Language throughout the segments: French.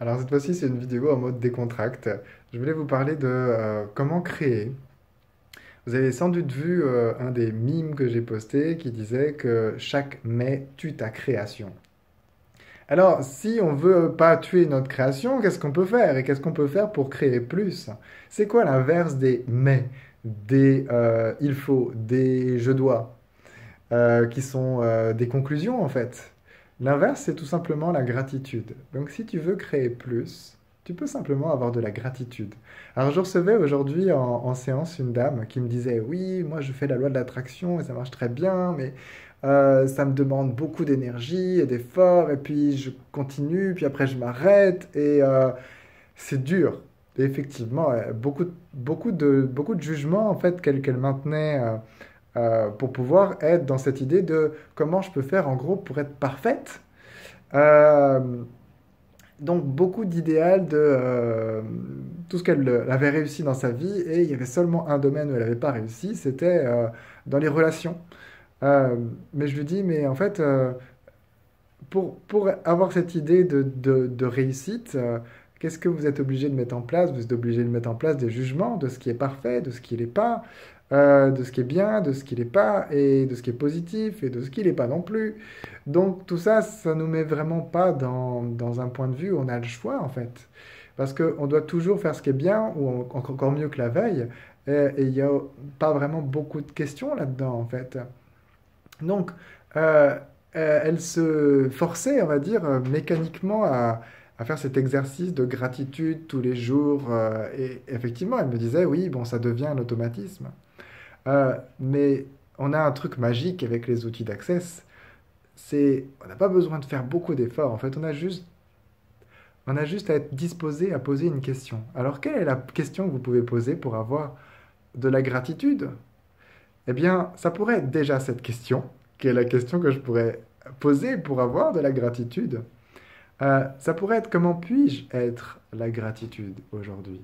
Alors cette fois-ci, c'est une vidéo en mode décontracte. Je voulais vous parler de comment créer. Vous avez sans doute vu un des mimes que j'ai posté qui disait que chaque mais tue ta création. Alors, si on veut pas tuer notre création, qu'est-ce qu'on peut faire? Et qu'est-ce qu'on peut faire pour créer plus? C'est quoi l'inverse des mais, des il faut, des je dois, qui sont des conclusions en fait? L'inverse, c'est tout simplement la gratitude. Donc si tu veux créer plus, tu peux simplement avoir de la gratitude. Alors je recevais aujourd'hui en séance une dame qui me disait, oui, moi je fais la loi de l'attraction et ça marche très bien, mais ça me demande beaucoup d'énergie et d'efforts, et puis je continue, puis après je m'arrête, et c'est dur. Et effectivement, beaucoup de jugements en fait qu'elle maintenait pour pouvoir être dans cette idée de comment je peux faire en gros pour être parfaite. Euh, donc beaucoup d'idéal de tout ce qu'elle avait réussi dans sa vie, et il y avait seulement un domaine où elle n'avait pas réussi, c'était dans les relations. Euh, mais je lui dis, mais en fait, pour avoir cette idée de réussite, qu'est-ce que vous êtes obligé de mettre en place? Vous êtes obligé de mettre en place des jugements de ce qui est parfait, de ce qui n'est pas, de ce qui est bien, de ce qui n'est pas, et de ce qui est positif, et de ce qui n'est pas non plus. Donc tout ça, ça nous met vraiment pas dans un point de vue où on a le choix, en fait. Parce qu'on doit toujours faire ce qui est bien, ou encore mieux que la veille, et il n'y a pas vraiment beaucoup de questions là-dedans, en fait. Donc, euh, elle se forçait, on va dire, mécaniquement à faire cet exercice de gratitude tous les jours. Et effectivement, elle me disait, oui, bon, ça devient un automatisme. Mais on a un truc magique avec les outils d'Access, c'est on n'a pas besoin de faire beaucoup d'efforts. En fait, on a juste à être disposé à poser une question. Alors, quelle est la question que vous pouvez poser pour avoir de la gratitude? Eh bien, ça pourrait être déjà cette question, qui est la question que je pourrais poser pour avoir de la gratitude. Ça pourrait être comment puis-je être la gratitude aujourd'hui?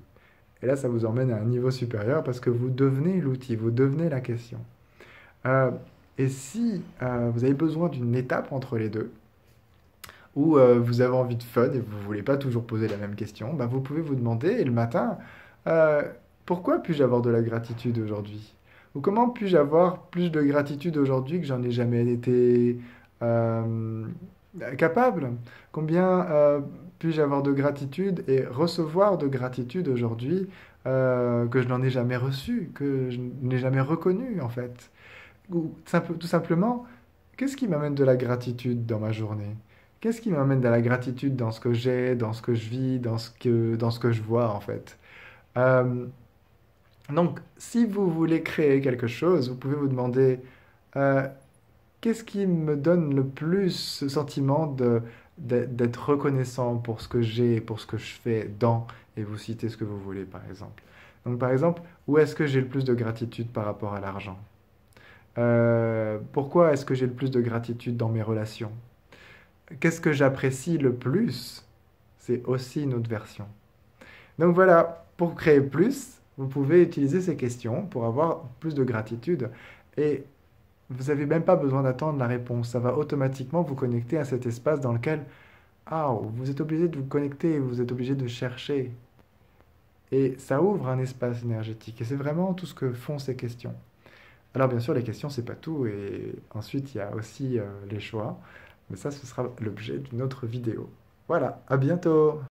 Et là, ça vous emmène à un niveau supérieur parce que vous devenez l'outil, vous devenez la question. Euh, et si vous avez besoin d'une étape entre les deux, ou vous avez envie de fun et vous ne voulez pas toujours poser la même question, bah, vous pouvez vous demander, et le matin, euh, pourquoi puis-je avoir de la gratitude aujourd'hui? Ou comment puis-je avoir plus de gratitude aujourd'hui que j'en ai jamais été euh, capable? Combien puis-je avoir de gratitude et recevoir de gratitude aujourd'hui que je n'en ai jamais reçu, que je n'ai jamais reconnu en fait? Ou tout simplement, qu'est-ce qui m'amène de la gratitude dans ma journée? Qu'est-ce qui m'amène de la gratitude dans ce que j'ai, dans ce que je vis, dans ce que je vois en fait? Euh, donc, si vous voulez créer quelque chose, vous pouvez vous demander euh, qu'est-ce qui me donne le plus ce sentiment d'être reconnaissant pour ce que j'ai, pour ce que je fais dans, et vous citez ce que vous voulez par exemple. Donc, par exemple, où est-ce que j'ai le plus de gratitude par rapport à l'argent? Pourquoi est-ce que j'ai le plus de gratitude dans mes relations? Qu'est-ce que j'apprécie le plus? C'est aussi une autre version. Donc voilà, pour créer plus, vous pouvez utiliser ces questions pour avoir plus de gratitude. Et vous n'avez même pas besoin d'attendre la réponse. Ça va automatiquement vous connecter à cet espace dans lequel, ah, vous êtes obligé de vous connecter, vous êtes obligé de chercher. Et ça ouvre un espace énergétique. Et c'est vraiment tout ce que font ces questions. Alors bien sûr, les questions, c'est pas tout. Et ensuite, il y a aussi les choix. Mais ça, ce sera l'objet d'une autre vidéo. Voilà, à bientôt!